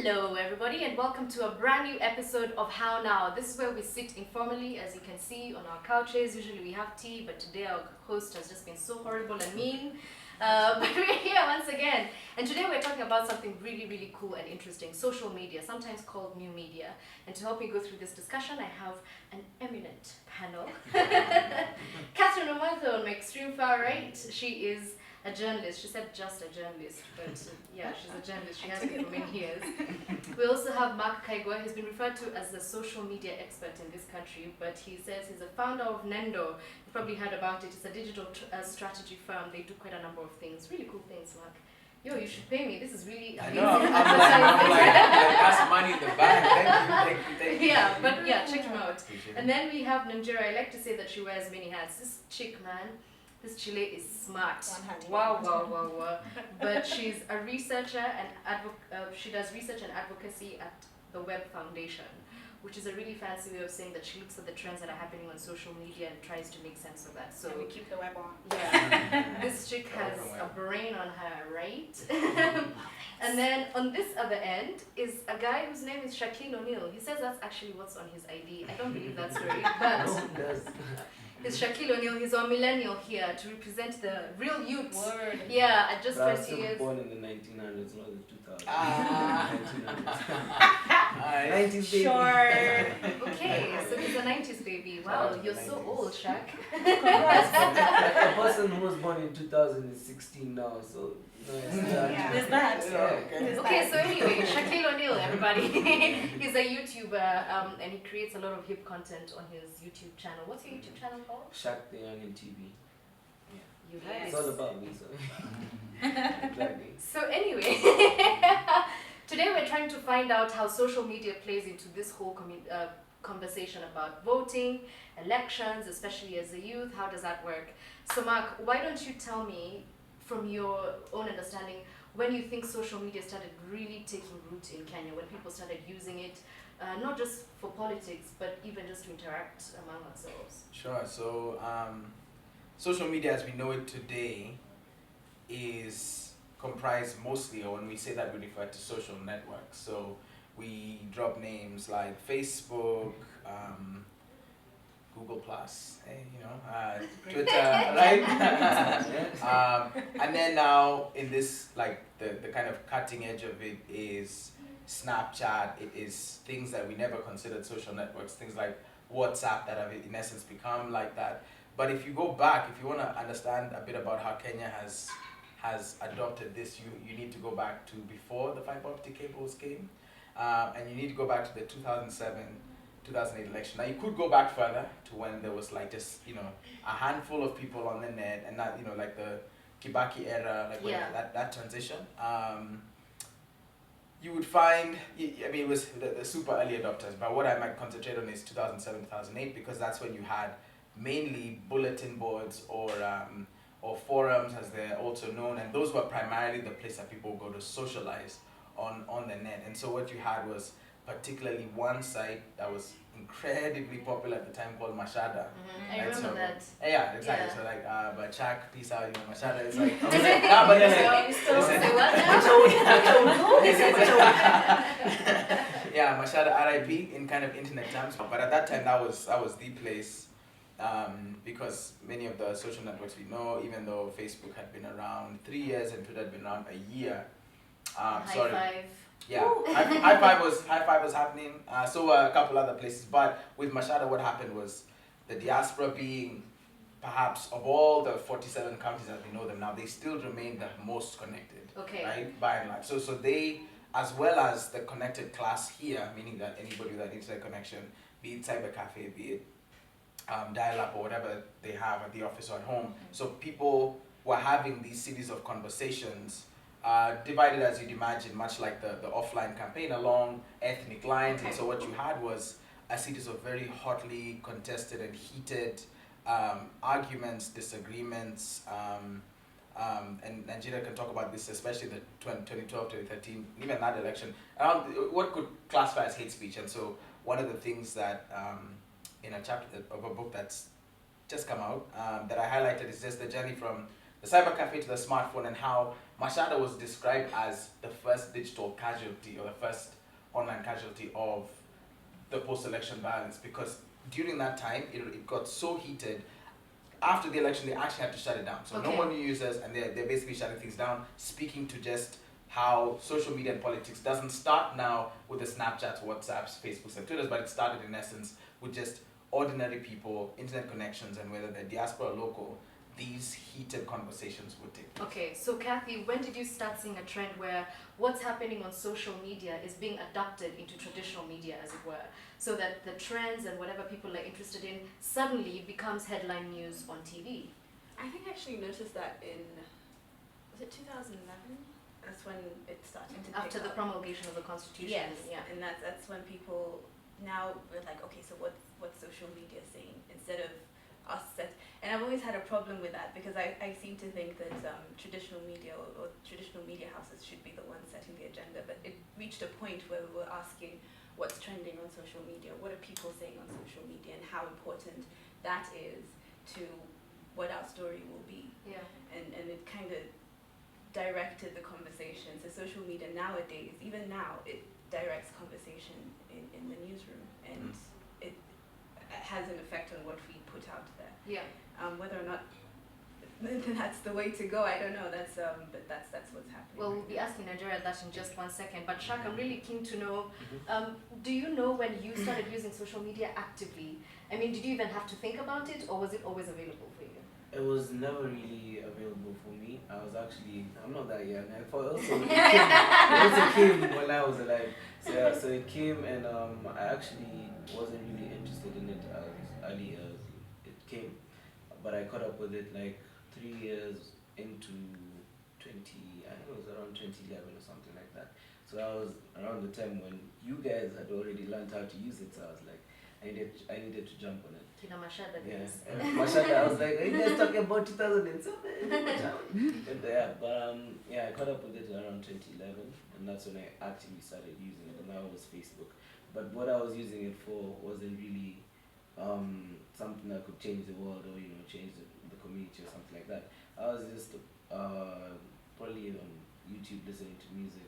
Hello, everybody, and welcome to a brand new episode of How Now. This is where we sit informally, as you can see, on our couches. Usually we have tea, but today our host has just been so horrible and mean. But we're here once again, and today we're talking about something really, really cool and interesting: social media, sometimes called new media. And to help me go through this discussion, I have an eminent panel. Catherine Omanto on my extreme far right. She is a journalist. She said just a journalist, but yeah, she's a journalist. She has been for many years. We also have Mark Kaigwa. He's been referred to as the social media expert in this country, but he says he's a founder of Nendo. You've probably heard about it. It's a digital strategy firm. They do quite a number of things, really cool things, Mark. Yo, you should pay me. This is really amazing. I know, I'm like, that's money in the bank. Thank you. Yeah, but yeah, check him out. And then we have Nanjira. I like to say that she wears many hats. This chick, man, this Chile is smart. Wow. But she's a researcher and she does research and advocacy at the Web Foundation, which is a really fancy way of saying that she looks at the trends that are happening on social media and tries to make sense of that. So and we keep the web on. Yeah, this chick has a brain on her, right? And then on this other end is a guy whose name is Shaquille O'Neal. He says that's actually what's on his ID. I don't believe that story, but No one does. it's Shaquille O'Neal. He's our millennial here to represent the real youth. Word. Yeah, at just But I was 20 still years. born in the 1900s, not the 2000s. Ah. 1900s. 90s baby. Sure. Okay, so he's a 90s baby. Wow, you're so 90s. old, Shaq. A person who was born in 2000 is 16 now, so no, it's Yeah. There's that. Yeah. Okay, so anyway, Shaquille O'Neal, everybody. He's a YouTuber and he creates a lot of hip content on his YouTube channel. What's your YouTube channel called? Shaq the Young in TV. You Yes. heard It's it. all about me, so. Exactly. So anyway, today we're trying to find out how social media plays into this whole conversation about voting, elections, especially as a youth. How does that work? So Mark, why don't you tell me, from your own understanding, when you think social media started really taking root in Kenya, when people started using it, not just for politics, but even just to interact among ourselves? Sure. So, social media as we know it today is comprised mostly, or when we say that, we refer to social networks. So we drop names like Facebook, Google Plus, Twitter, right? And then now in this, like the kind of cutting edge of it is Snapchat. It is things that we never considered social networks, things like WhatsApp that have in essence become like that. But if you go back, if you want to understand a bit about how Kenya has adopted this, you need to go back to before the fiber optic cables came, and you need to go back to the 2008 election. Now you could go back further to when there was like just a handful of people on the net, and not like the Kibaki era, like when that transition. You would find, it was the super early adopters, but what I might concentrate on is 2007, 2008, because that's when you had mainly bulletin boards or forums, as they're also known, and those were primarily the place that people go to socialize on the net. And so what you had was particularly one site that was incredibly popular at the time called Mashada. I Right, remember so- that. Yeah, exactly. Yeah. So like, but Chak, peace out, Mashada is like, Is it? nah, but You still listen. say what now? Yeah, Mashada RIP in kind of internet terms. But at that time, that was the place, because many of the social networks we know, even though Facebook had been around 3 years and Twitter had been around a year. High Sorry. five. Yeah, high five was happening. So were a couple other places, but with Mashada, what happened was the diaspora being perhaps of all the 47 countries as we know them now, they still remain the most connected. Okay. Right, by and large. So they, as well as the connected class here, meaning that anybody with an internet connection, be it cyber cafe, be it dial-up or whatever they have at the office or at home. So people were having these series of conversations, divided as you'd imagine, much like the offline campaign, along ethnic lines. And so what you had was a series of very hotly contested and heated arguments, disagreements, and Nigeria can talk about this, especially the 2012, 2013, even that election, around what could classify as hate speech. And so one of the things that in a chapter of a book that's just come out that I highlighted is just the journey from the cyber cafe to the smartphone, and how Mashada was described as the first digital casualty or the first online casualty of the post-election violence, because during that time it got so heated. After the election, they actually had to shut it down. So no Okay. more new users, and they're basically shutting things down, speaking to just how social media and politics doesn't start now with the Snapchats, WhatsApps, Facebooks, and Twitters, but it started in essence with just ordinary people, internet connections, and whether they're diaspora or local, these heated conversations would take place. Okay, so Kathy, when did you start seeing a trend where what's happening on social media is being adapted into traditional media, as it were, so that the trends and whatever people are interested in suddenly becomes headline news on TV? I think I actually noticed that in, was it 2011? That's when it started to After pick the up. promulgation of the Constitution. Yes, Yeah. and that's when people now we're like, okay, so what's social media saying instead of us set. And I've always had a problem with that because I seem to think that traditional media or traditional media houses should be the ones setting the agenda. But it reached a point where we were asking what's trending on social media, what are people saying on social media, and how important that is to what our story will be. Yeah. And it kind of directed the conversation. So social media nowadays, even now, it directs conversation in the newsroom, and it has an effect on what we put out there. Yeah. Whether or not that's the way to go, I don't know. But that's what's happening. Well, we'll be asking Nigeria that in just one second. But Shak, I'm really keen to know, do you know when you started using social media actively? I mean, did you even have to think about it, or was it always available for you? It was never really available for me. I'm not that young. I thought it also came when I was alive. So yeah, so it came, and I actually wasn't really interested in it as early as it came, but I caught up with it like 3 years into 20. I think it was around 2011 or something like that. So that was around the time when you guys had already learned how to use it. So I was like, I needed to jump on it. Kina Mashada Yeah, days. Mashada, I was like, are you guys talking about 2007? Yeah, I caught up with it around 2011, and that's when I actually started using it, and that was Facebook. But what I was using it for wasn't really something that could change the world or change the community or something like that. I was just probably on YouTube listening to music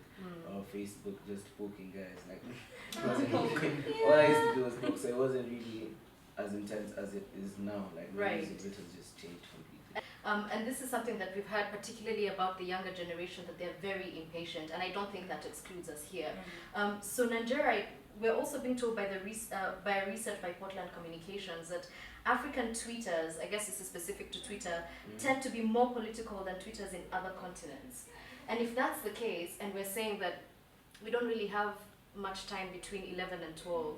or Facebook just poking guys. Like all I used to do was poke, so it wasn't really as intense as it is now. Like the Right. music it has just changed completely. And this is something that we've heard particularly about the younger generation, that they're very impatient, and I don't think that excludes us here. So Nigeria, we're also being told by by a research by Portland Communications that African tweeters, I guess this is specific to Twitter, tend to be more political than tweeters in other continents. And if that's the case, and we're saying that we don't really have much time between 11 and 12,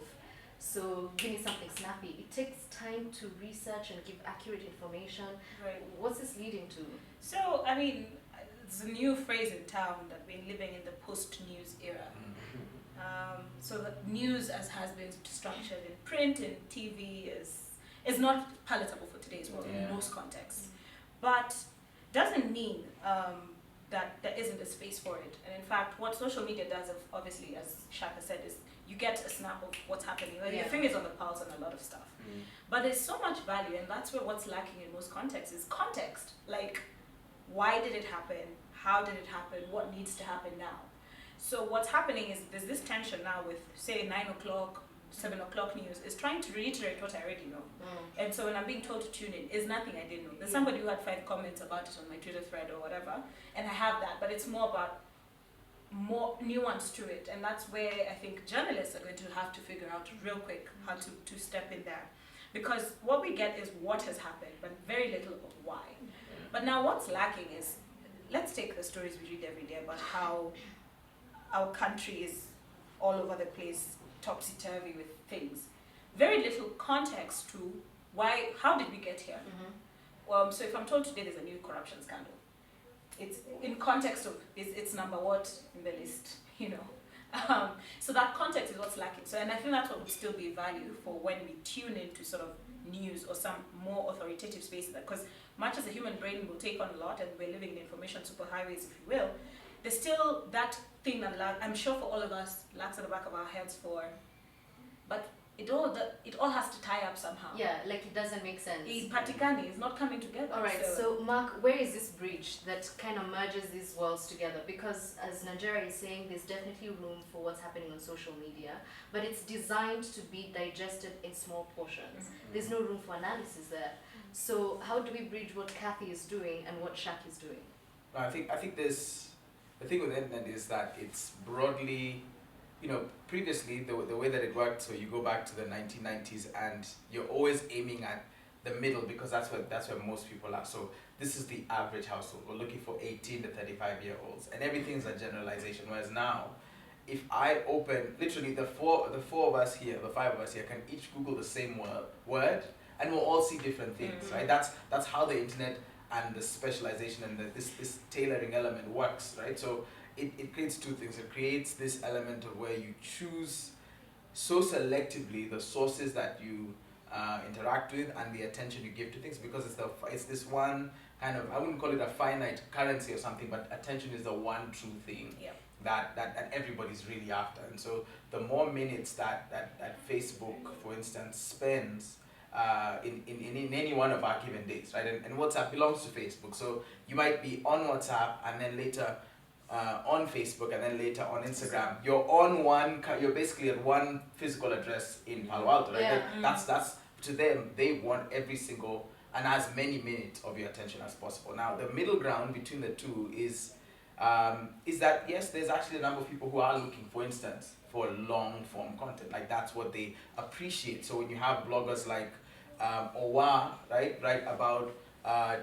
so give me something snappy. It takes time to research and give accurate information. Right. What's this leading to? So, I mean, it's a new phrase in town that we're living in the post-news era. So the news as has been structured in print and TV is not palatable for today's world in most contexts. But doesn't mean that there isn't a space for it. And in fact, what social media does, obviously, as Shaka said, is you get a snap of what's happening. Like your finger's on the pulse on a lot of stuff. But there's so much value, and that's where what's lacking in most contexts is context. Like, why did it happen? How did it happen? What needs to happen now? So what's happening is there's this tension now with, say, 9 o'clock, 7 o'clock news is trying to reiterate what I already know. And so when I'm being told to tune in, is nothing I didn't know. There's somebody who had 5 comments about it on my Twitter thread or whatever, and I have that, but it's more about more nuance to it. And that's where I think journalists are going to have to figure out real quick how to step in there. Because what we get is what has happened, but very little of why. But now what's lacking is, let's take the stories we read every day about how our country is all over the place, topsy-turvy with things. Very little context to why, how did we get here? So if I'm told today there's a new corruption scandal, it's in context of, it's number what in the list, So that context is what's lacking. So, and I think that's what would still be value for when we tune into sort of news or some more authoritative spaces. Because much as the human brain will take on a lot, and we're living in information superhighways, if you will, there's still that thing that I'm sure for all of us lacks at the back of our heads for, but it all has to tie up somehow. Yeah, like it doesn't make sense. Patikani is not coming together. All right, so Mark, where is this bridge that kind of merges these worlds together? Because as Nigeria is saying, there's definitely room for what's happening on social media, but it's designed to be digested in small portions. There's no room for analysis there. So how do we bridge what Kathy is doing and what Shaq is doing? No, I think this, the thing with the internet is that it's broadly, previously the way that it worked, so you go back to the 1990s and you're always aiming at the middle because that's where most people are. So this is the average household. We're looking for 18 to 35-year-olds, and everything's a generalization. Whereas now, if I open, literally the five of us here can each Google the same word, and we'll all see different things, right? That's how the internet and the specialization and this tailoring element works, right? So it creates two things. It creates this element of where you choose so selectively the sources that you interact with and the attention you give to things, because it's this one kind of, I wouldn't call it a finite currency or something, but attention is the one true thing that everybody's really after. And so the more minutes that Facebook, for instance, spends in any one of our given days, right? And WhatsApp belongs to Facebook, so you might be on WhatsApp and then later on Facebook and then later on Instagram. You're basically at one physical address in Palo Alto, right? Yeah. That's to them, they want every single and as many minutes of your attention as possible. Now the middle ground between the two is that yes, there's actually a number of people who are looking, for instance, for long form content. Like that's what they appreciate. So when you have bloggers like Owa, right, about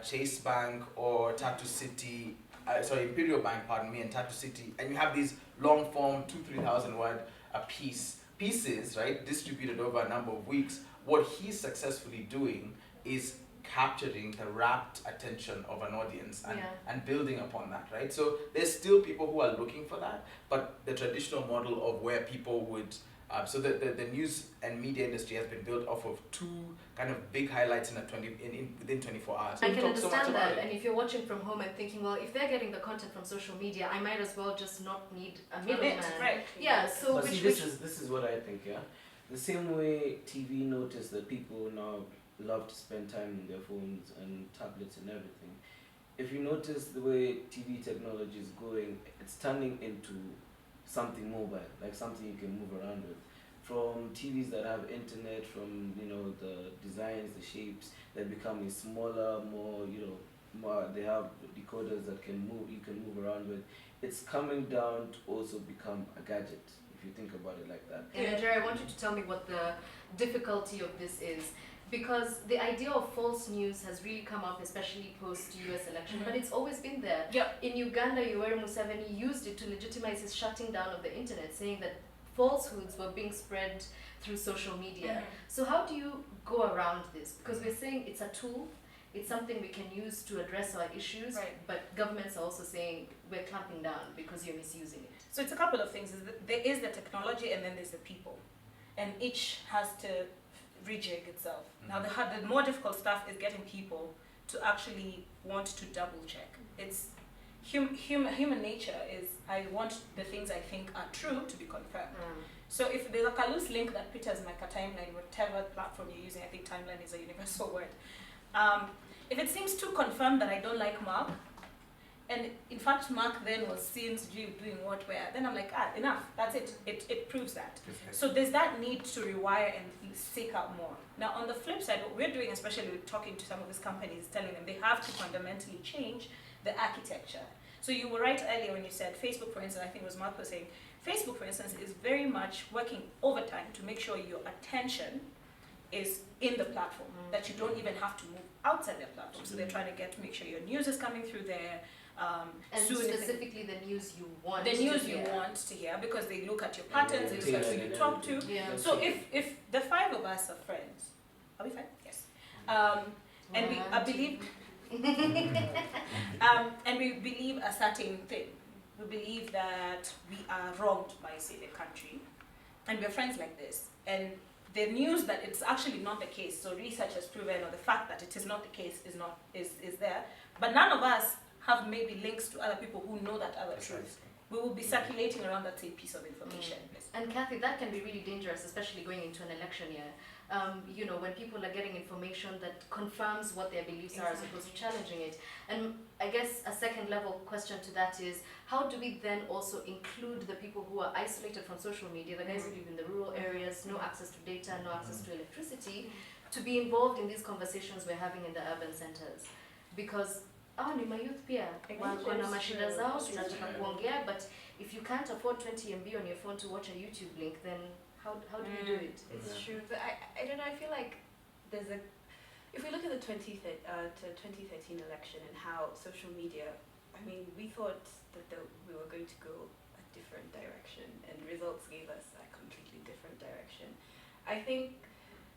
Chase Bank or Tattoo City, Imperial Bank, and Tattoo City, and you have these long form 2,000-3,000 word pieces, right, distributed over a number of weeks. What he's successfully doing is capturing the rapt attention of an audience and building upon that, right? So there's still people who are looking for that, but the traditional model of where people would so the news and media industry has been built off of two kind of big highlights within 24 hours. I can understand that, and if you're watching from home and thinking, well, if they're getting the content from social media, I might as well just not need a middleman. Right. Yeah, so but this is what I think, yeah? The same way TV noticed that people now love to spend time on their phones and tablets and everything. If you notice the way TV technology is going, it's turning into something mobile, like something you can move around with. From TVs that have internet, from the designs, the shapes, they're becoming smaller, more they have decoders that you can move around with. It's coming down to also become a gadget, if you think about it like that. And Jerry, I want you to tell me what the difficulty of this is. Because the idea of false news has really come up, especially post-US election, but it's always been there. Yep. In Uganda, Yoweri Museveni used it to legitimize his shutting down of the internet, saying that falsehoods were being spread through social media. So how do you go around this? Because we're saying it's a tool, it's something we can use to address our issues, but governments are also saying we're clamping down because you're misusing it. So it's a couple of things. There is the technology and then there's the people. And each has to rejig itself. Now the more difficult stuff is getting people to actually want to double check. It's human nature is, I want the things I think are true to be confirmed. So if there's a loose link that Peter's like a timeline, whatever platform you're using, I think timeline is a universal word. If it seems too confirmed that I don't like Mark, and in fact Mark then was seen to do doing what where, then I'm like, enough, that's it. It proves that. So there's that need to rewire and seek out more. Now on the flip side, what we're doing, especially with talking to some of these companies, telling them they have to fundamentally change the architecture. So you were right earlier when you said Facebook, for instance, I think it was Mark was saying, Facebook, for instance, is very much working overtime to make sure your attention is in the platform, that you don't even have to move outside their platform. So they're trying to make sure your news is coming through there. And specifically the news you want to hear, because they look at your patterns, they look at who you talk to. Yeah. So if the five of us are friends, are we fine? Yes. And I believe and we believe a certain thing. We believe that we are wronged by, say, the country, and we're friends like this. And the news that it's actually not the case, so research has proven, or the fact that it is not the case is there. But none of us have maybe links to other people who know that other truth. we will be circulating around that same piece of information. And Kathy, that can be really dangerous, especially going into an election year. You know, when people are getting information that confirms what their beliefs are as opposed to challenging it. And I guess a second level question to that is, how do we then also include the people who are isolated from social media, the guys who live in the rural areas, no access to data, no access to electricity, to be involved in these conversations we're having in the urban centers? Because ni mayouth pia wako na mashida zao, tunataka kuongea, but if you can't afford 20 MB on your phone to watch a YouTube link, then how do we do it? It's true, but I don't know, I feel like there's a, if we look at the 2013 election and how social media, I mean, we thought that we were going to go a different direction, and results gave us a completely different direction. I think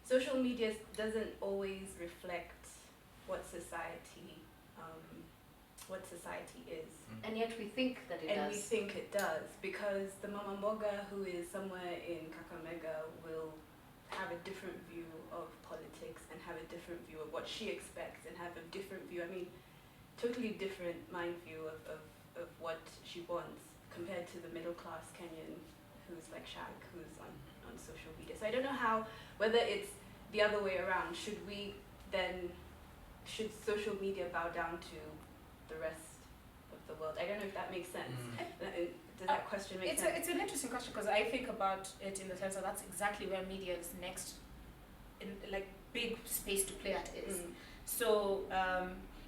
social media doesn't always reflect what society is. And yet we think that it And does. we think it does, because the Mama Mboga who is somewhere in Kakamega will have a different view of politics and have a different view of what she expects and have a different view, I mean, totally different mind view of what she wants compared to the middle class Kenyan who's like Shaq, who's on social media. So I don't know how, whether it's the other way around, should social media bow down to the rest of the world? I don't know if that makes sense. Does that question make sense? It's an interesting question, because I think about it in the sense that that's exactly where media's next, in like big space to play at is. So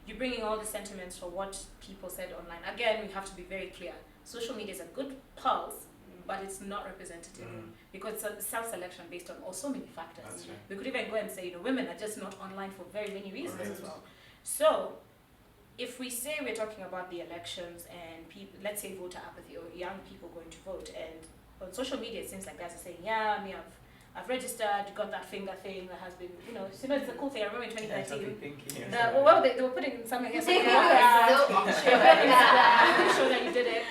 you're bringing all the sentiments for what people said online. Again, we have to be very clear. Social media is a good pulse, but it's not representative because it's a self-selection based on so many factors. That's right. We could even go and say, women are just not online for very many reasons as well. So if we say we're talking about the elections and people, let's say voter apathy or young people going to vote, and on social media it seems like guys are saying, I've registered, got that finger thing that has been, it's a cool thing. I remember in 2013. They were putting something against I'm sure that you did it.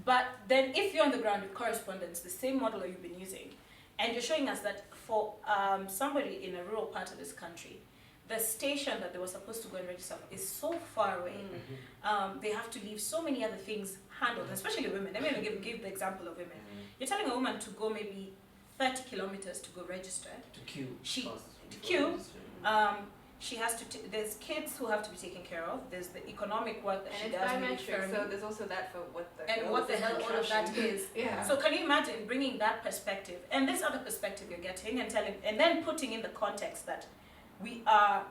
But then if you're on the ground with correspondence, the same model that you've been using, and you're showing us that for somebody in a rural part of this country, the station that they were supposed to go and register is so far away. They have to leave so many other things handled, especially women. Let me even give the example of women. You're telling a woman to go maybe 30 kilometers to go register. To queue. She has to, there's kids who have to be taken care of, there's the economic work that and she it's does. biometric, so there's also that for what the hell all of that is. Yeah. So can you imagine bringing that perspective and this other perspective you're getting and then putting in the context that we are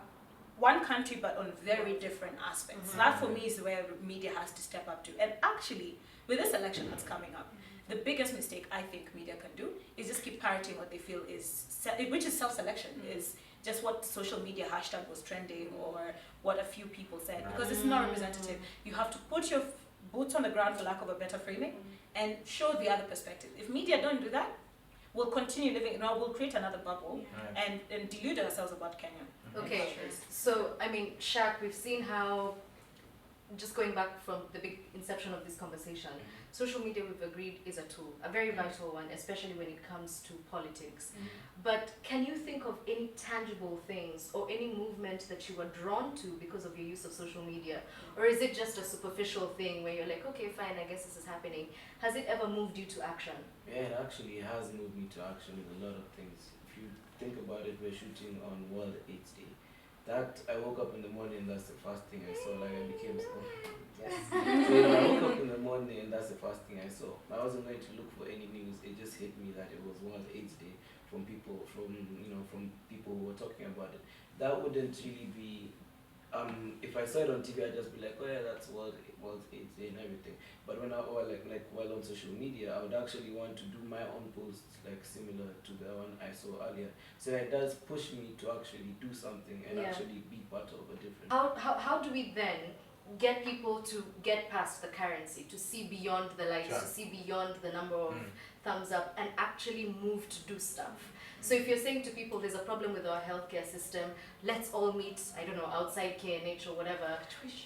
one country but on very different aspects. That for me is where media has to step up to. And actually, with this election that's coming up, the biggest mistake I think media can do is just keep parroting what they feel is, which is self-selection, is just what social media hashtag was trending or what a few people said, because it's not representative. You have to put your boots on the ground, for lack of a better framing, and show the other perspective. If media don't do that, we'll continue living, we'll create another bubble and delude ourselves about Kenya. Okay, so I mean, Shaq, we've seen how, just going back from the big inception of this conversation, social media, we've agreed, is a tool, a very vital one, especially when it comes to politics. But can you think of any tangible things or any movement that you were drawn to because of your use of social media? Or is it just a superficial thing where you're like, okay, fine, I guess this is happening? Has it ever moved you to action? Yeah, it actually has moved me to action with a lot of things. If you think about it, we're shooting on World AIDS Day. That, I woke up in the morning, that's the first thing I saw, like I became so, yes. So I woke up in the morning and that's the first thing I saw. I wasn't going to look for any news, it just hit me that it was World AIDS Day from people who were talking about it. That wouldn't really be, if I saw it on TV, I'd just be like, oh yeah, that's World AIDS Day and everything. But when while on social media, I would actually want to do my own posts like similar to the one I saw earlier. So it does push me to actually do something and actually be part of a different. How do we then get people to get past the currency, to see beyond the likes, to see beyond the number of thumbs up, and actually move to do stuff? So if you're saying to people there's a problem with our healthcare system, let's all meet, I don't know, outside KNH or whatever.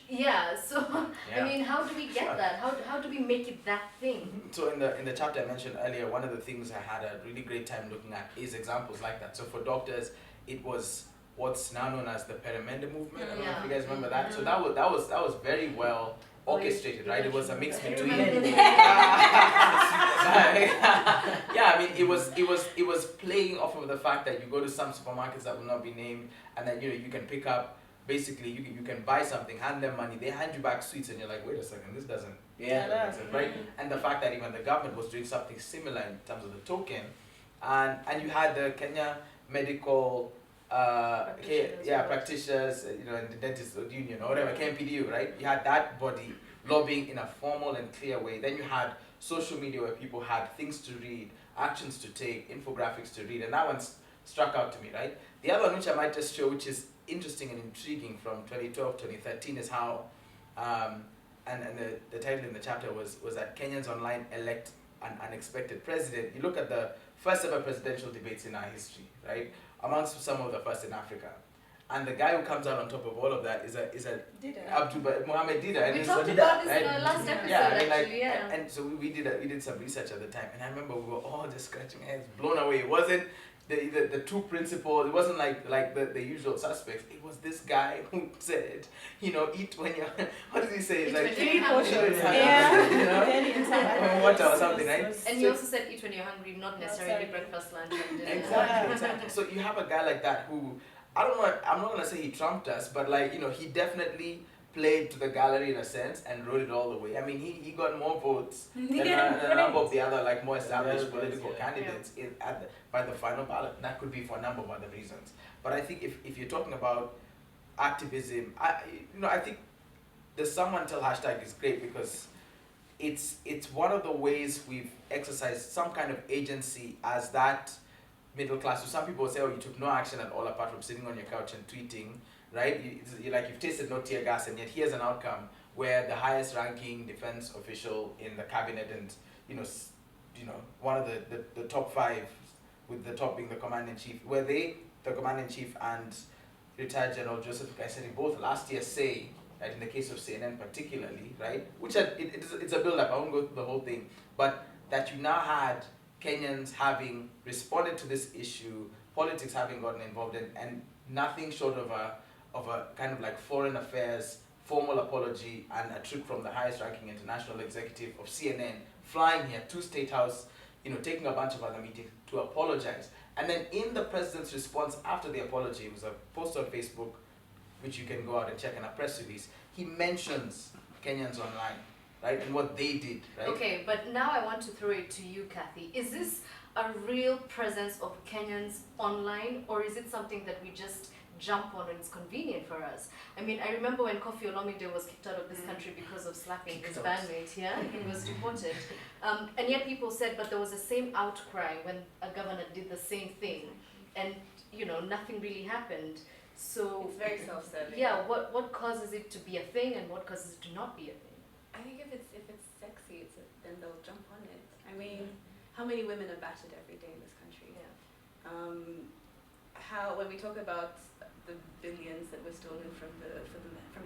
I mean, how do we get that? How do we make it that thing? So in the chapter I mentioned earlier, one of the things I had a really great time looking at is examples like that. So for doctors, it was what's now known as the Perimende movement. I don't know if you guys remember that. So that was very well orchestrated, right? It was a mix I between. remember Yeah, I mean, it was playing off of the fact that you go to some supermarkets that will not be named, and then you can pick up. Basically, you can buy something, hand them money, they hand you back sweets, and you're like, wait a second, this doesn't make sense, right? And the fact that even the government was doing something similar in terms of the token, and you had the Kenya Medical practitioners, and the dentist union or whatever, KMPDU, right? You had that body lobbying in a formal and clear way. Then you had social media where people had things to read, actions to take, infographics to read, and that one struck out to me, right? The other one, which I might just show, which is interesting and intriguing from 2012, 2013, is how, and the title in the chapter was that Kenyans online elect an unexpected president. You look at the first ever presidential debates in our history, right? Amongst some of the first in Africa. And the guy who comes out on top of all of that is a Mohamed Dida. And We it's talked Dida, about this right? in our last episode, Yeah, I mean, actually, yeah. and so we did some research at the time, and I remember we were all just scratching our heads, blown away. It wasn't the two principals. It wasn't like the usual suspects. It was this guy who said, eat when you're. What does he say? It's Eat like when you're hungry. water or something, right? And you also said eat when you're hungry, not necessarily breakfast, lunch, and dinner. Exactly. So you have a guy like that who, I'm not gonna say he trumped us, but he definitely played to the gallery in a sense and rode it all the way. I mean, he got more votes than a number of the other more established political candidates by the final ballot. And that could be for a number of other reasons. But I think if you're talking about activism, I think the Someone Tell hashtag is great because it's one of the ways we've exercised some kind of agency as that middle class. So some people say, oh, you took no action at all apart from sitting on your couch and tweeting, right? You've tasted no tear gas, and yet here's an outcome where the highest ranking defense official in the cabinet and, one of the top five, with the top being the commander-in-chief, where the commander-in-chief and retired General Joseph Kaiseri both last year say, right, in the case of CNN particularly, right, which it's a build-up, I won't go through the whole thing, but that you now had Kenyans having responded to this issue, politics having gotten involved in, and nothing short of a kind of like foreign affairs formal apology and a trip from the highest ranking international executive of CNN flying here to State House, taking a bunch of other meetings to apologize. And then in the president's response after the apology, it was a post on Facebook, which you can go out and check in a press release, he mentions Kenyans online, right, and what they did, right? Okay, but now I want to throw it to you, Kathy. Is this a real presence of Kenyans online, or is it something that we just jump on when it's convenient for us? I mean, I remember when Koffi Olomide was kicked out of this country because of slapping his bandmate, he was deported. And yet people said, but there was the same outcry when a governor did the same thing, and nothing really happened. So It's very self-serving. yeah, what causes it to be a thing and what causes it to not be a thing? I think if it's sexy, then they'll jump on it. I mean, how many women are battered every day in this country? Yeah. How when we talk about the billions that were stolen from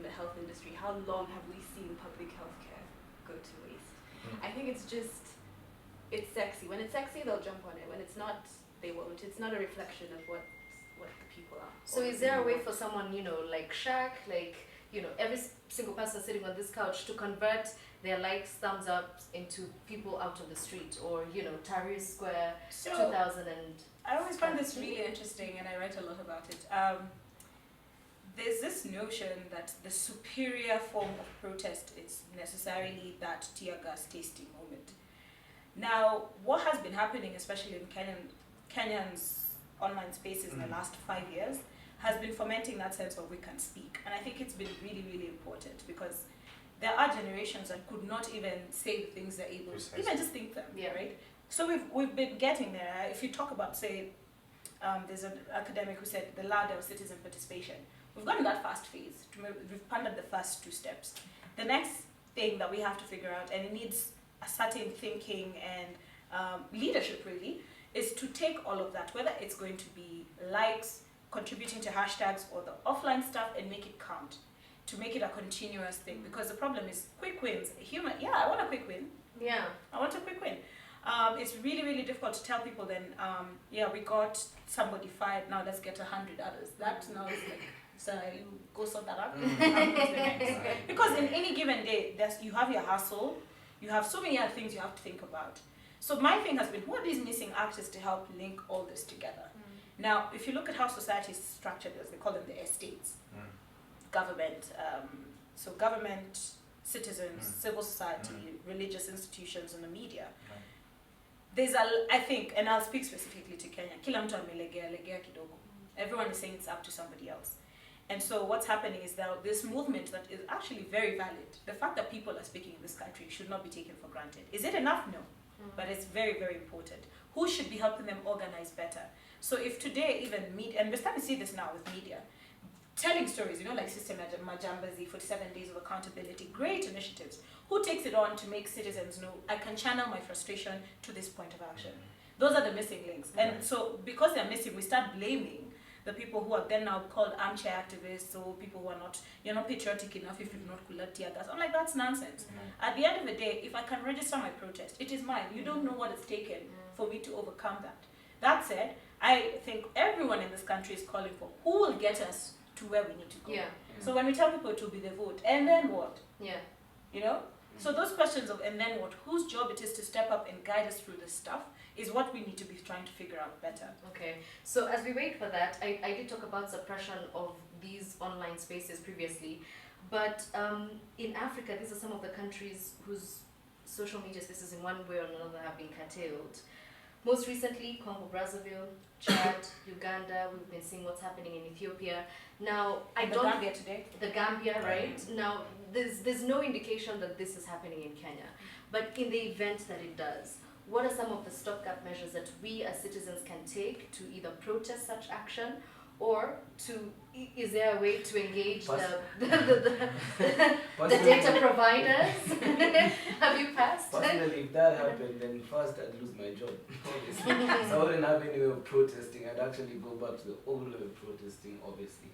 the health industry, how long have we seen public health care go to waste? I think it's sexy. When it's sexy, they'll jump on it. When it's not, they won't. It's not a reflection of what the people are. So is there a way for someone, like Shaq, every single person sitting on this couch to convert their likes, thumbs up into people out on the street, or Tahrir Square, So 2000 and I always find this really interesting, and I write a lot about it. There's this notion that the superior form of protest is necessarily that tear gas tasting moment. Now, what has been happening, especially in Kenyans' online spaces in the last 5 years, has been fomenting that sense of we can speak. And I think it's been really, really important because there are generations that could not even say the things they're able to, even just think them, Yeah. right? So we've been getting there. If you talk about, say, there's an academic who said the ladder of citizen participation. We've gotten that first phase. We've pondered the first 2 steps. The next thing that we have to figure out, and it needs a certain thinking and leadership really, is to take all of that, whether it's going to be likes, contributing to hashtags, or the offline stuff, and make it count, to make it a continuous thing. Because the problem is quick wins. I want a quick win. yeah. I want a quick win. It's really, really difficult to tell people then, we got somebody fired, now let's get 100 others. That now is like So you go sort that out. I'm going to the next. Because in any given day, you have your hustle, you have so many other things you have to think about. So my thing has been, who are these missing actors to help link all this together? Now, if you look at how society is structured, as they call them, the estates, government, so government, citizens, civil society, religious institutions, and the media. There's I think, and I'll speak specifically to Kenya, kila mtu amelegea kidogo. Everyone is saying it's up to somebody else. And so what's happening is that this movement that is actually very valid, the fact that people are speaking in this country should not be taken for granted. Is it enough? No. But it's very, very important. Who should be helping them organize better? So if today even media, and we're starting to see this now with media, telling stories, like System Majambazi, 47 Days of Accountability, great initiatives. Who takes it on to make citizens know, I can channel my frustration to this point of action? Those are the missing links. And so because they're missing, we start blaming the people who are then now called armchair activists, or people who are not, you're not patriotic enough if you've not cooled tear gas. I'm like, that's nonsense. At the end of the day, if I can register my protest, it is mine. You don't know what it's taken for me to overcome that. That said, I think everyone in this country is calling for who will get us to where we need to go. So when we tell people to be the vote, and then what? So those questions of and then what, whose job it is to step up and guide us through this stuff is what we need to be trying to figure out better. Okay, so as we wait for that, I did talk about suppression of these online spaces previously, but in Africa, these are some of the countries whose social media spaces in one way or another have been curtailed. Most recently, Congo Brazzaville, Chad, Uganda, we've been seeing what's happening in Ethiopia. Now, The Gambia today. The Gambia, right? Now, there's no indication that this is happening in Kenya. But in the event that it does, what are some of the stopgap measures that we as citizens can take to either protest such action, or is there a way to engage the data providers? Have you passed? Personally, if that happened, then first I'd lose my job. Obviously. So I wouldn't have any way of protesting. I'd actually go back to the old way of protesting, obviously.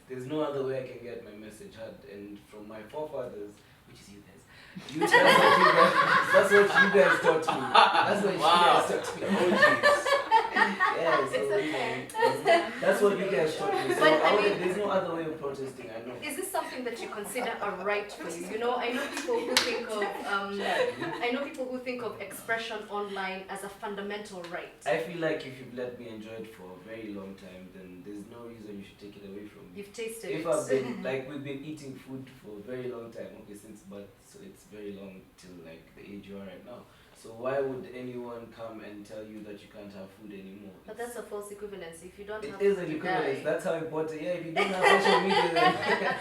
There's no other way I can get my message heard. And from my forefathers, which is you guys, that's what you guys taught me. That's what you guys taught me. Yeah, so that's what you guys taught me. So there's no other way of protesting, I know. Is this something that you consider a right for you? I know people who think of expression online as a fundamental right. I feel like if you've let me enjoy it for a very long time, then there's no reason you should take it away from me. You've tasted if it. I've been we've been eating food for a very long time, since birth, so it's very long till the age you are right now. So why would anyone come and tell you that you can't have food anymore? But that's a false equivalency. If you don't have food, it is food, an you equivalence. die. That's how important. Yeah, if you don't have social media,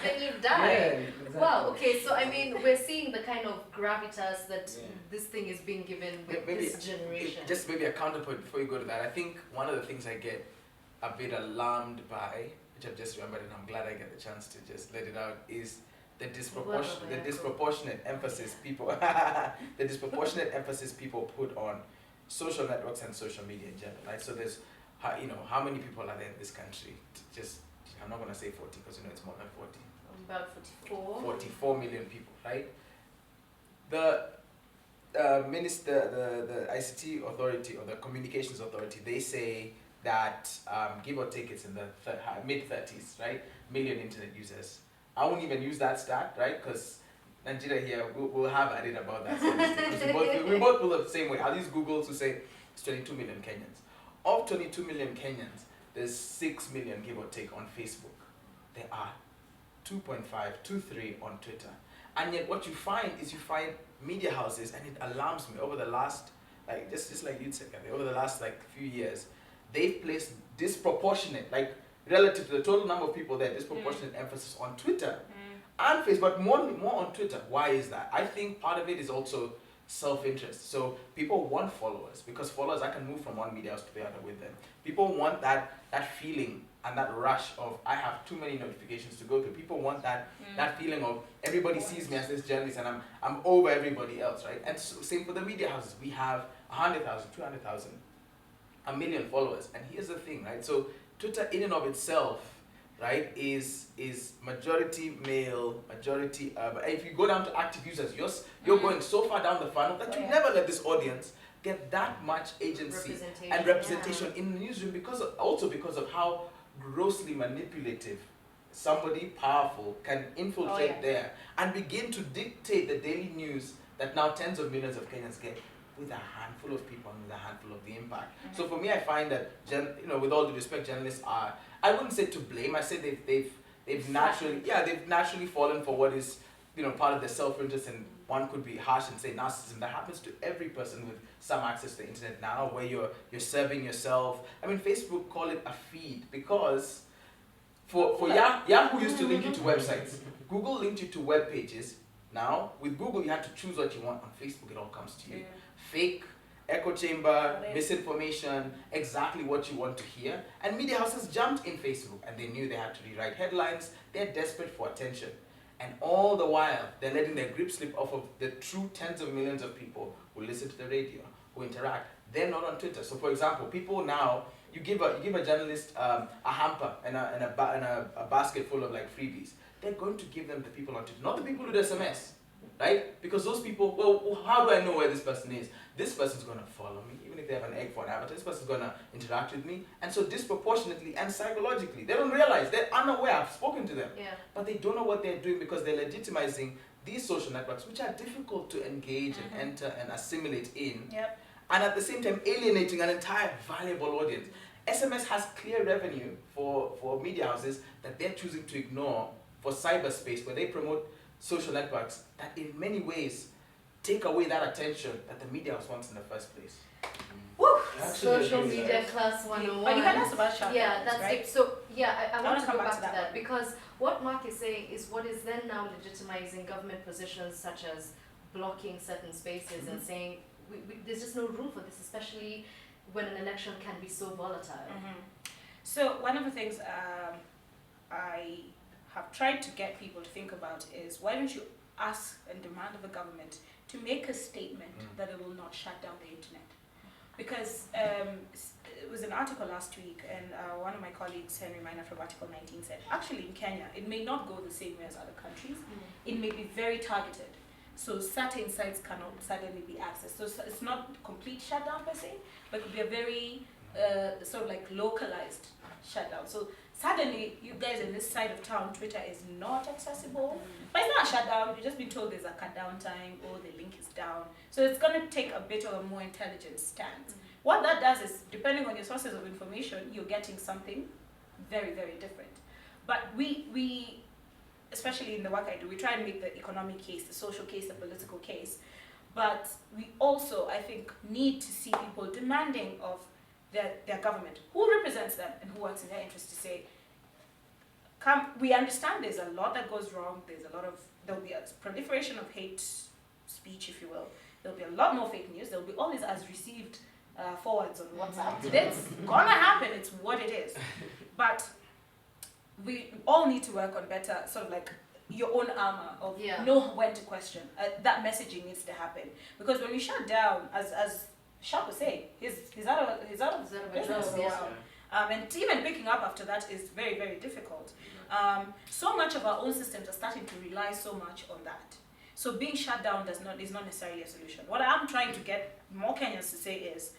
then you die. Yeah, exactly. Wow. Okay. So we're seeing the kind of gravitas that this thing is being given with this generation. Just maybe a counterpoint before you go to that. I think one of the things I get a bit alarmed by, which I've just remembered, and I'm glad I get the chance to just let it out, is the disproportionate emphasis people put on social networks and social media in general, right? So there's how many people are there in this country? I'm not going to say 40 because it's more than 40. About 44. 44 million people, right? The the ICT authority or the communications authority, they say that give or take it's in the mid-30s, right? Million internet users. I won't even use that stat, right? Because Nigeria here, we'll have added about that statistic. we both pull the same way. I'll use Google to say it's 22 million Kenyans. Of 22 million Kenyans, there's 6 million, give or take, on Facebook. There are 2.5, 2.3 on Twitter. And yet what you find media houses, and it alarms me, over the last, just like you'd said, over the last few years, they've placed disproportionate, relative to the total number of people there, disproportionate emphasis on Twitter and Facebook, but more on Twitter. Why is that? I think part of it is also self-interest. So people want followers, because followers, I can move from one media house to the other with them. People want that feeling and that rush of, I have too many notifications to go through. People want that feeling of, everybody sees me as this journalist and I'm over everybody else, right? And so, same for the media houses. We have 100,000, 200,000, 1 million followers. And here's the thing, right? So Twitter in and of itself, right, is majority male, majority urban. If you go down to active users, you're going so far down the funnel that you never let this audience get that much agency and representation in the newsroom, because of how grossly manipulative somebody powerful can infiltrate yeah. there and begin to dictate the daily news that now tens of millions of Kenyans get with a handful of people and with a handful of the impact. So for me, I find that, with all due respect, journalists are, I wouldn't say to blame, I say they've naturally fallen for what is, part of their self-interest, and one could be harsh and say narcissism. That happens to every person with some access to the internet now, where you're serving yourself. I mean, Facebook call it a feed because for Yahoo used to link you to websites. Google linked you to web pages. Now, with Google, you have to choose what you want. On Facebook, it all comes to you. Fake, echo chamber, misinformation, exactly what you want to hear. And media houses jumped in Facebook, and they knew they had to rewrite headlines. They're desperate for attention. And all the while, they're letting their grip slip off of the true tens of millions of people who listen to the radio, who interact. They're not on Twitter. So, for example, people now, you give a journalist a hamper and a basket full of freebies. They're going to give them the people on Twitter, not the people who do SMS, right? Because those people, well, how do I know where this person is? This person's going to follow me, even if they have an egg for an avatar. This person's going to interact with me. And so disproportionately and psychologically, they don't realize, they're unaware. I've spoken to them. Yeah. But they don't know what they're doing because they're legitimizing these social networks, which are difficult to engage and enter and assimilate in. Yep. And at the same time, alienating an entire valuable audience. SMS has clear revenue for media houses that they're choosing to ignore for cyberspace, where they promote social networks that in many ways take away that attention that the media house wants in the first place. Woo! Actually, Social agree with media that. class 101. But you can ask about shutdowns, Yeah, that's right? it. So, I want to come go back to that that one. because what Mark is saying is what is then now legitimizing government positions such as blocking certain spaces and saying there's just no room for this, especially when an election can be so volatile. So one of the things I have tried to get people to think about is, why don't you ask and demand of the government to make a statement that it will not shut down the internet? Because it was an article last week, and one of my colleagues, Henry Minor from Article 19, said, actually in Kenya, it may not go the same way as other countries. It may be very targeted. So certain sites cannot suddenly be accessed. So it's not complete shutdown per se, but it could be a very localized shutdown. So suddenly, you guys in this side of town, Twitter is not accessible. But it's not shut down. You've just been told there's a cut down time or the link is down. So it's going to take a bit of a more intelligent stance. What that does is, depending on your sources of information, you're getting something very, very different. But we especially in the work I do, we try and make the economic case, the social case, the political case. But we also, I think, need to see people demanding of their government, who represents them and who works in their interest, to say, we understand there's a lot that goes wrong, there'll be a proliferation of hate speech, if you will, there'll be a lot more fake news, there'll be all these as received forwards on WhatsApp. It's gonna happen, it's what it is. But we all need to work on better, your own armor of know when to question. That messaging needs to happen. Because when we shut down, as Shaq was saying, he's out of business. And even picking up after that is very, very difficult. So much of our own systems are starting to rely so much on that. So being shut down is not necessarily a solution. What I'm trying to get more Kenyans to say is,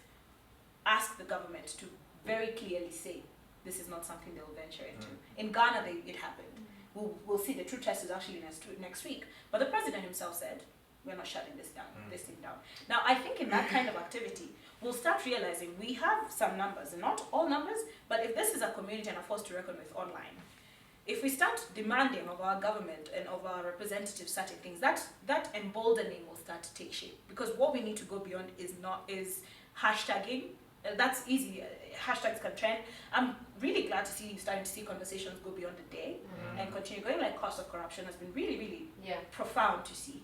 ask the government to very clearly say, this is not something they'll venture into. In Ghana, it happened. We'll see. The true test is actually next week. But the president himself said, we're not shutting this thing down. Now, I think in that kind of activity, we'll start realizing we have some numbers, and not all numbers, but if this is a community and a force to reckon with online, if we start demanding of our government and of our representatives certain things, that emboldening will start to take shape. Because what we need to go beyond is hashtagging. That's easy. Hashtags can trend. I'm really glad to see you starting to see conversations go beyond the day and continue going. Like cost of corruption has been really, really profound to see.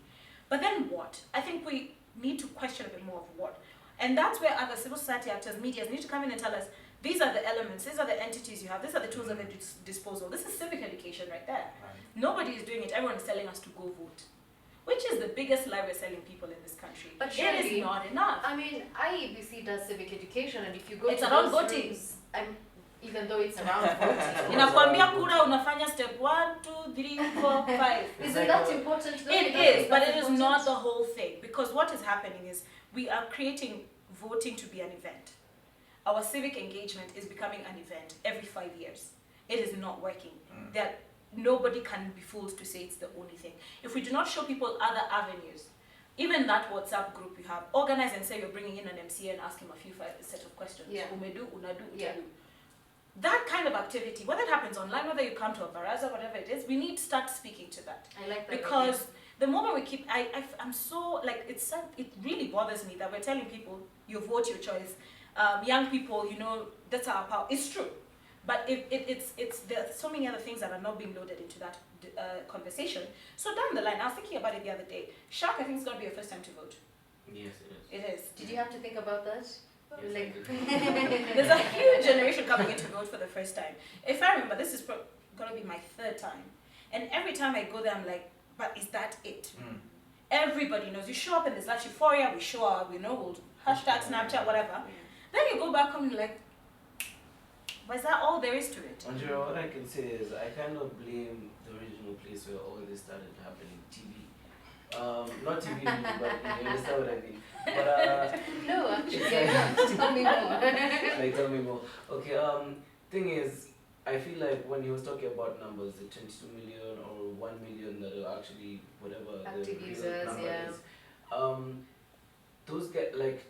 But then what? I think we need to question a bit more of what. And that's where other civil society actors, media, need to come in and tell us, these are the elements, these are the entities you have, these are the tools at their disposal. This is civic education right there. Nobody is doing it. Everyone is telling us to go vote. Which is the biggest lie we're selling people in this country. But it surely, is not enough. I mean, IEBC does civic education, and if you go It's to around those voting. rooms, even though it's around voting. Inakwambia kura unafanya step 1, 2, 3, 4, 5. Isn't that important though? It is, but it is not the whole thing. Because what is happening is we are creating voting to be an event. Our civic engagement is becoming an event every 5 years. It is not working. That nobody can be fooled to say it's the only thing. If we do not show people other avenues, even that WhatsApp group you have, organize and say you're bringing in an MC and ask him a set of questions. Yeah. Umedu, unadu, Yeah. utadu. That kind of activity, whether it happens online, whether you come to a baraza, whatever it is, we need to start speaking to that. I like that Because the moment we keep, I'm so, like, it really bothers me that we're telling people, you vote your choice. Young people, you know, that's our power. It's true. But there are so many other things that are not being loaded into that conversation. So down the line, I was thinking about it the other day. Shark, I think, is going to be your first time to vote. Yes, it is. It is. Did you have to think about that? Yes, Like, I did. There's a huge generation coming in to vote for the first time. If I remember, this is going to be my third time. And every time I go there, I'm like, but is that it? Everybody knows. You show up and there's that euphoria, we show up, we know, we'll hashtag, Snapchat, whatever. Then you go back home and you're like, but is that all there is to it? Andrea, what I can say is I kind of blame the original place where all this started happening, TV. Not TV, but you understand what I mean. But no, actually, yeah, tell me more. like, tell me more. Okay, thing is, I feel like when he was talking about numbers, the 22 million or 1 million that are actually whatever Active the real users, number yeah. is, those get like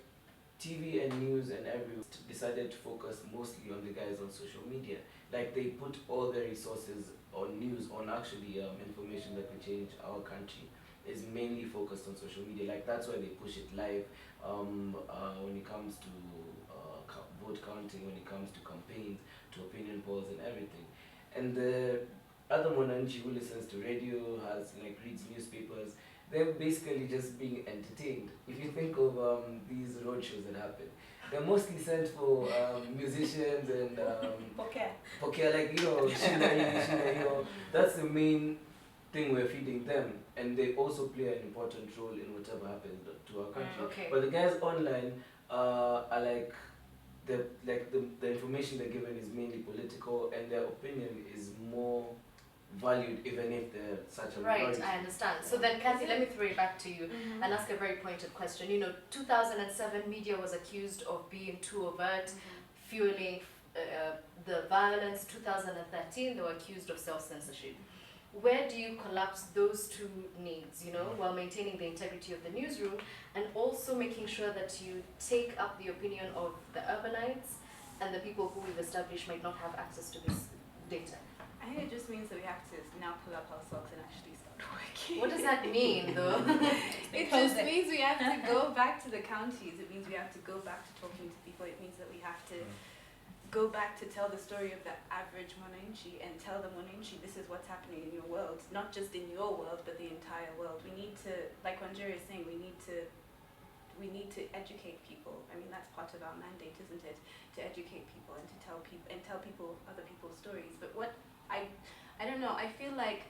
TV and news and everyone decided to focus mostly on the guys on social media. Like they put all their resources on news, on actually information that can change our country. Is mainly focused on social media. Like that's why they push it live when it comes to vote counting, when it comes to campaigns, to opinion polls and everything. And the other Monanchi who listens to radio, has like reads newspapers, they're basically just being entertained. If you think of these roadshows that happen, they're mostly sent for musicians and Okay. like, you know, Shina, that's the main thing we're feeding them, and they also play an important role in whatever happens to our country. Okay. But the guys online are like the information they're given is mainly political, and their opinion is more valued even if they're such a Right, minority. I understand. So then, Kathy, let me throw it back to you and ask a very pointed question. You know, 2007 media was accused of being too overt, fueling the violence. 2013, they were accused of self-censorship. Where do you collapse those two needs, you know, while maintaining the integrity of the newsroom and also making sure that you take up the opinion of the urbanites and the people who we've established might not have access to this data? I think it just means that we have to now pull up our socks and actually start working. What does that mean, though? It just means we have to go back to the counties. It means we have to go back to talking to people. It means that we have to go back to tell the story of the average Mwananchi and tell the Mwananchi this is what's happening in your world, not just in your world, but the entire world. We need to, like Wanjiri is saying, we need to educate people. I mean, that's part of our mandate, isn't it? To educate people and to tell people other people's stories. But what I don't know. I feel like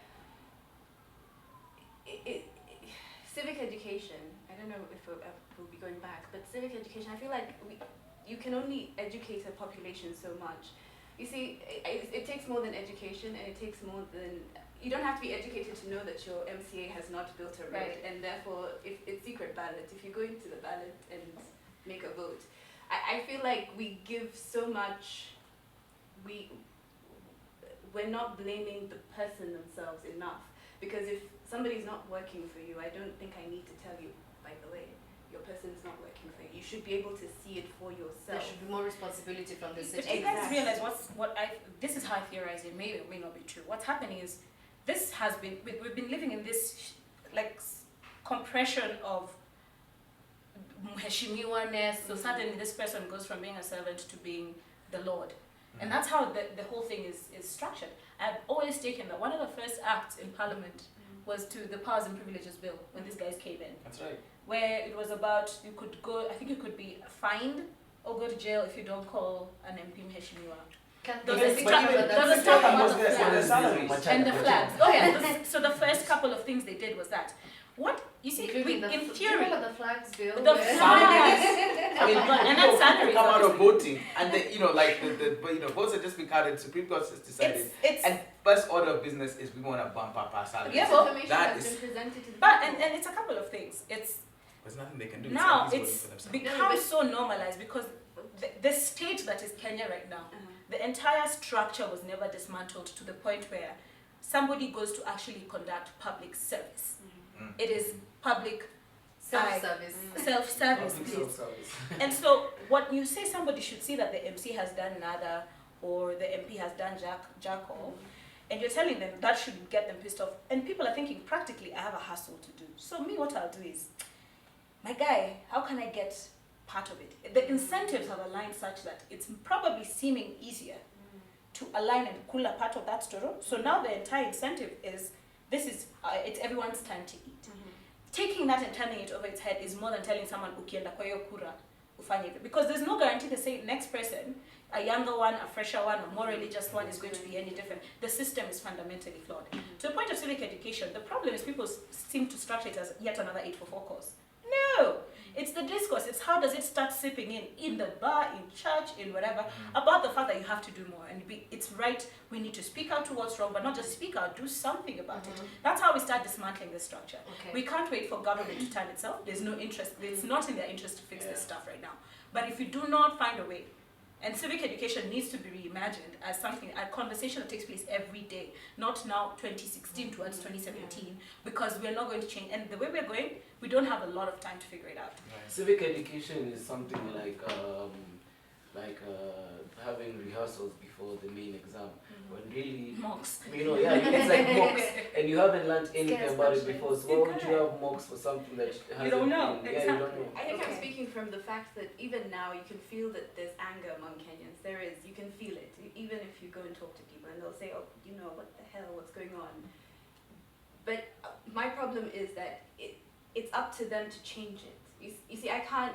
civic education. I don't know if we'll be going back, but civic education. I feel like you can only educate a population so much. You see, it takes more than education, and it takes more than. You don't have to be educated to know that your MCA has not built a road, Right. and therefore, if it's secret ballot, if you go into the ballot and make a vote, I feel like we give so much. We're not blaming the person themselves enough, because if somebody's not working for you, I don't think I need to tell you, by the way, your person's not working for you. You should be able to see it for There yourself. should be more responsibility from the But city. you guys realize this is how I theorize it, may or may not be true. What's happening is, we've been living in this compression of mheshimiwa-ness, so suddenly this person goes from being a servant to being the Lord. And that's how the whole thing is structured. I've always taken that one of the first acts in Parliament was to the Powers and Privileges Bill, when these guys came in. That's right. Where it was about, you could be fined or go to jail if you don't call an MP mheshimiwa. There's There's a a stuff stuff- about there's a that. stuff There's about a the flags. salaries. And the flags. Oh yeah, so the first couple of things they did was that. What, you see, Including the in do you theory, remember the flags bill? the where- flags, I mean, and people that's salaries, come out of obviously. voting, and they, you know, like the votes have just been counted. Supreme Court has decided, it's and first order of business is we want to bump up our salaries. Yeah, This well, information that has is- been presented to the but people. and it's a couple of things. It's There's nothing they can do. now Everybody's it's voting for themselves. become so normalized because the state that is Kenya right now, the entire structure was never dismantled to the point where somebody goes to actually conduct public service. Mm. It is public Self-service. self-service, Public please. self-service. And so what you say somebody should see that the MC has done nada or the MP has done jack all, and you're telling them that should get them pissed off. And people are thinking, practically, I have a hassle to do. So me, what I'll do is, my guy, how can I get part of it? The incentives have aligned such that it's probably seeming easier to align and cool a part of that story. So now the entire incentive is, this is, it's everyone's time to eat. Taking that and turning it over its head is more than telling someone, ukienda kwa hiyo kura, ufanye hivyo. Because there's no guarantee the same next person, a younger one, a fresher one, a more religious one is going to be any different. The system is fundamentally flawed. To the point of civic education, the problem is people seem to structure it as yet another 844 course. No! It's the discourse. It's how does it start sipping in the bar, in church, in whatever, about the fact that you have to do more. And it's right, we need to speak out to what's wrong, but not just speak out, do something about it. That's how we start dismantling the structure. Okay. We can't wait for government to turn itself. There's no interest. It's not in their interest to fix this stuff right now. But if you do not find a way, and civic education needs to be reimagined as something, a conversation that takes place every day, not now 2016 towards 2017, because we're not going to change. And the way we're going, we don't have a lot of time to figure it out. Civic education is something like having rehearsals before the main exam. When really, Mocks. it's like mocks, and you haven't learned anything Scarce about it questions. before. So why would you have mocks for something that hasn't don't know. been? Yeah, Exactly. you don't know. I think I'm Okay. speaking from the fact that even now you can feel that there's anger among Kenyans. There is. You can feel it. Even if you go and talk to people and they'll say, oh, you know, what the hell, what's going on? But my problem is that it's up to them to change it. You see, I can't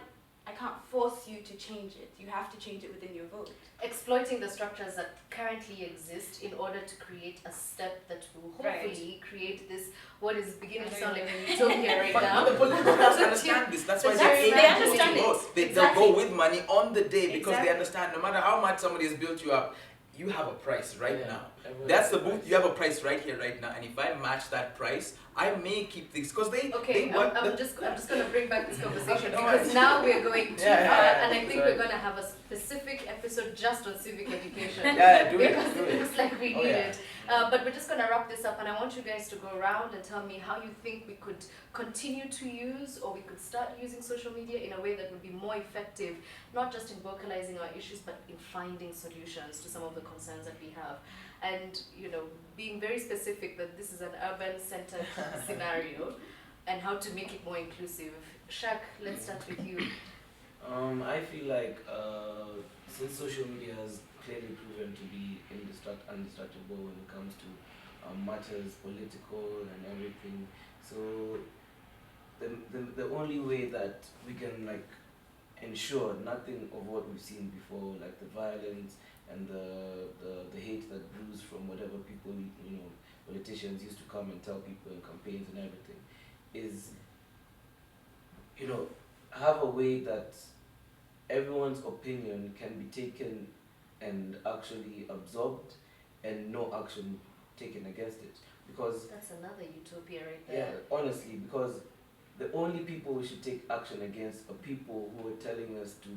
force you to change it. You have to change it within your vote. Exploiting the structures that currently exist in order to create a step that will hopefully create this, what is beginning to sound like a utopia right But now. the politicians understand this. That's why They they understand it. vote. They'll Exactly. go with money on the day because Exactly. they understand no matter how much somebody has built you up, you have a price right Yeah, now. everyone That's has the a booth. price. You have a price right here, right now. And if I match that price, I may keep things because they. Okay, they work I'm just going to bring back this conversation Okay, because now we're going too Yeah, yeah, far, yeah. and I think Sorry. we're going to have a specific episode just on civic education. Yeah, do Because it. Do it it. looks like we Oh, need yeah. it. But we're just going to wrap this up, and I want you guys to go around and tell me how you think we could continue to use, or we could start using social media in a way that would be more effective, not just in vocalizing our issues, but in finding solutions to some of the concerns that we have. And, being very specific that this is an urban-centered scenario, and how to make it more inclusive. Shaq, let's start with you. I feel like since social media has clearly proven to be undestructible when it comes to matters political and everything, so the only way that we can ensure nothing of what we've seen before, like the violence and the hate that brews from whatever people, politicians used to come and tell people in campaigns and everything, is, have a way that everyone's opinion can be taken and actually absorbed and no action taken against it. Because That's another utopia right yeah, there. honestly, because the only people we should take action against are people who are telling us to,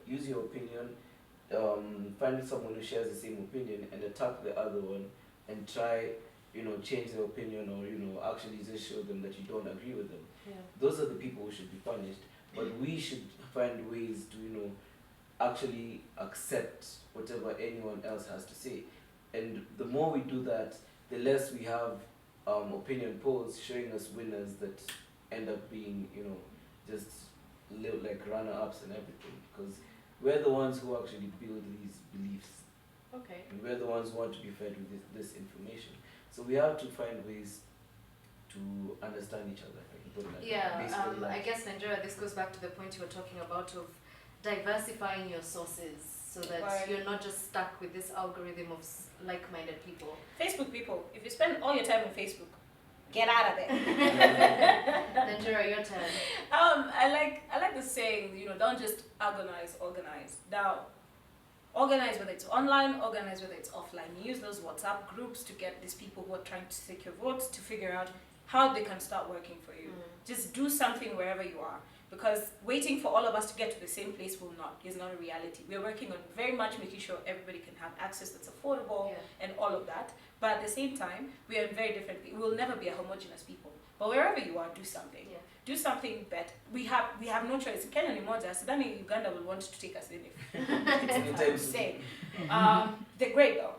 use your opinion, find someone who shares the same opinion and attack the other one and try, change their opinion or, actually just show them that you don't agree with them. Yeah. Those are the people who should be punished, but we should find ways to, actually accept whatever anyone else has to say. And the more we do that, the less we have opinion polls showing us winners that end up being, just like runner-ups and everything. Because we're the ones who actually build these beliefs. Okay. And we're the ones who want to be fed with this information. So we have to find ways to understand each other. If I can put it like that. Yeah, Basically, I guess Nigeria, this goes back to the point you were talking about of diversifying your sources so that Right. you're not just stuck with this algorithm of like-minded people. Facebook people, if you spend all your time on Facebook, get out of there. Nigeria, your turn. I like the saying, don't just organize. Now, organize whether it's online, organize whether it's offline. Use those WhatsApp groups to get these people who are trying to take your votes to figure out how they can start working for you. Just do something wherever you are. because waiting for all of us to get to the same place is not a reality. We're working on very much making sure everybody can have access that's affordable and all of that. But at the same time, we are very different. We will never be a homogeneous people. But wherever you are, do something. Yeah. Do something better. We have no choice. Kenya ni moja. Sudan and Uganda will want to take us in if I'm saying. They're great though.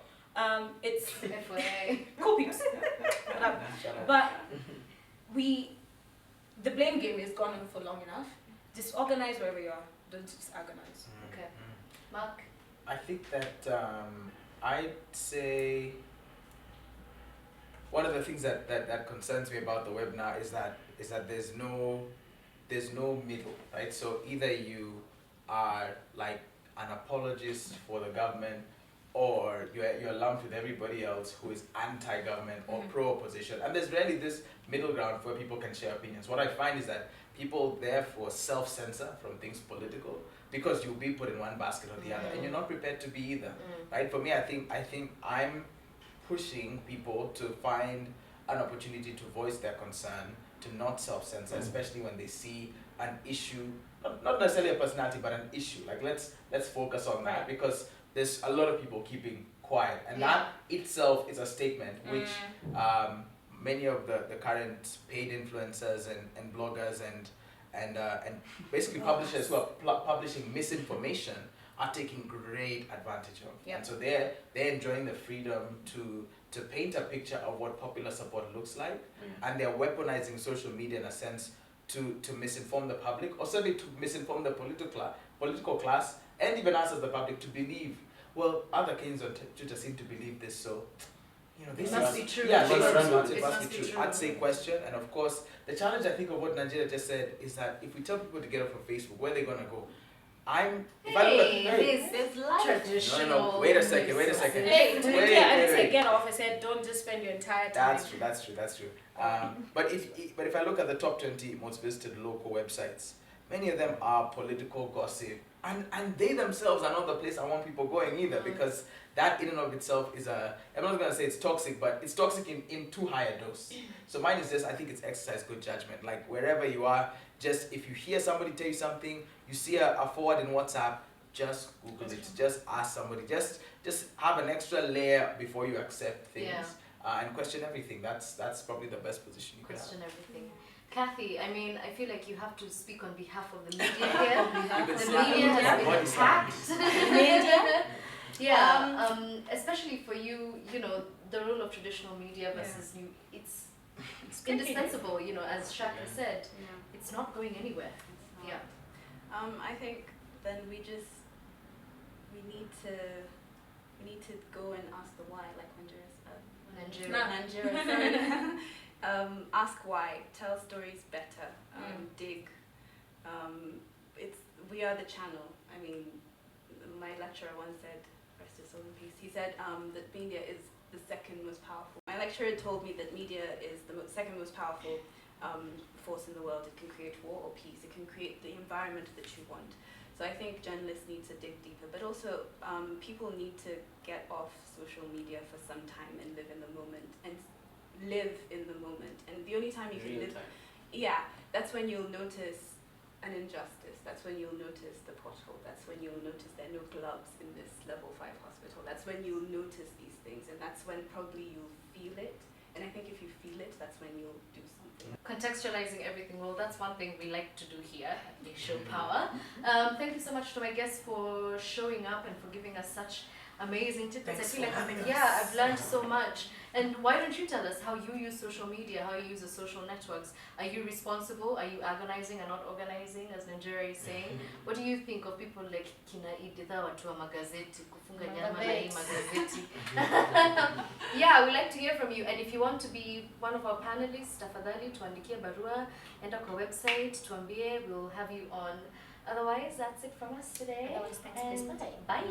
It's FYI. cool peeps. But the blame game is gone on for long enough. Just organize wherever you are. Don't just agonize. Okay. Mark? I think that I'd say one of the things that concerns me about the web now is that there's no middle, right? So either you are like an apologist for the government, or you're lumped with everybody else who is anti-government or pro-opposition, and there's rarely this middle ground where people can share opinions. What I find is that people therefore self-censor from things political because you'll be put in one basket or the other, and you're not prepared to be either, right? For me, I think I'm pushing people to find an opportunity to voice their concern, to not self-censor, especially when they see an issue, not necessarily a personality, but an issue. Like let's focus on that, because there's a lot of people keeping quiet, and that itself is a statement which many of the current paid influencers and bloggers and basically publishers who are publishing misinformation are taking great advantage of. Yep. And so they're enjoying the freedom to paint a picture of what popular support looks like, and they're weaponizing social media in a sense to misinform the public, or certainly to misinform the political class, and even us as the public to believe, well, other Kenyans on Twitter seem to believe this, so this must be true. Yeah, It must be true. I'd say question, and of course, the challenge I think of what Nigeria just said is that if we tell people to get off of Facebook, where are they gonna go? This traditional. No. Wait a second. Hey, to be clear, I didn't say get off. I said don't just spend your entire time. That's true. But if I look at the top 20 most visited local websites, many of them are political gossip, and they themselves are not the place I want people going either, because that in and of itself is I'm not going to say it's toxic, but it's toxic in too high a dose. So mine is just, I think it's exercise good judgment. Like wherever you are, just if you hear somebody tell you something, you see a forward in WhatsApp, just Google it, just ask somebody, just have an extra layer before you accept things, and question everything. That's probably the best position you can have. Question everything. Kathy, I mean, I feel like you have to speak on behalf of the media here. The media has been attacked. Especially for you, the role of traditional media versus new, it's indispensable, as Shaka said, it's not going anywhere. I think then we need to go and ask the why, like Nigeria. Sorry. Ask why. Tell stories better. Dig. We are the channel. I mean, my lecturer once said, rest his soul in peace. He said that media is the second most powerful. My lecturer told me that media is the second most powerful force in the world. It can create war or peace. It can create the environment that you want. So I think journalists need to dig deeper, but also people need to get off social media for some time and live in the moment and live in the moment. And the only time you can live, that's when you'll notice an injustice. That's when you'll notice the pothole. That's when you'll notice there are no gloves in this level 5 hospital. That's when you'll notice these things, and that's when probably you'll feel it. And I think if you feel it, that's when you'll do something. Contextualizing everything, well, that's one thing we like to do here at the Show Power. Thank you so much to my guests for showing up and for giving us such amazing tips. Thanks I feel for like having us. I've learned so much. And why don't you tell us how you use social media, how you use the social networks? Are you responsible? Are you agonizing and not organizing, as Nigeria is saying? What do you think of people like Kina Iditha watu wa magazeti, kufunga nyama na hii magazeti? We like to hear from you. And if you want to be one of our panelists, tafadhali tuandikie barua, enda kwa website, tuambie, we'll have you on. Otherwise, that's it from us today. Otherwise, thanks for this Bye.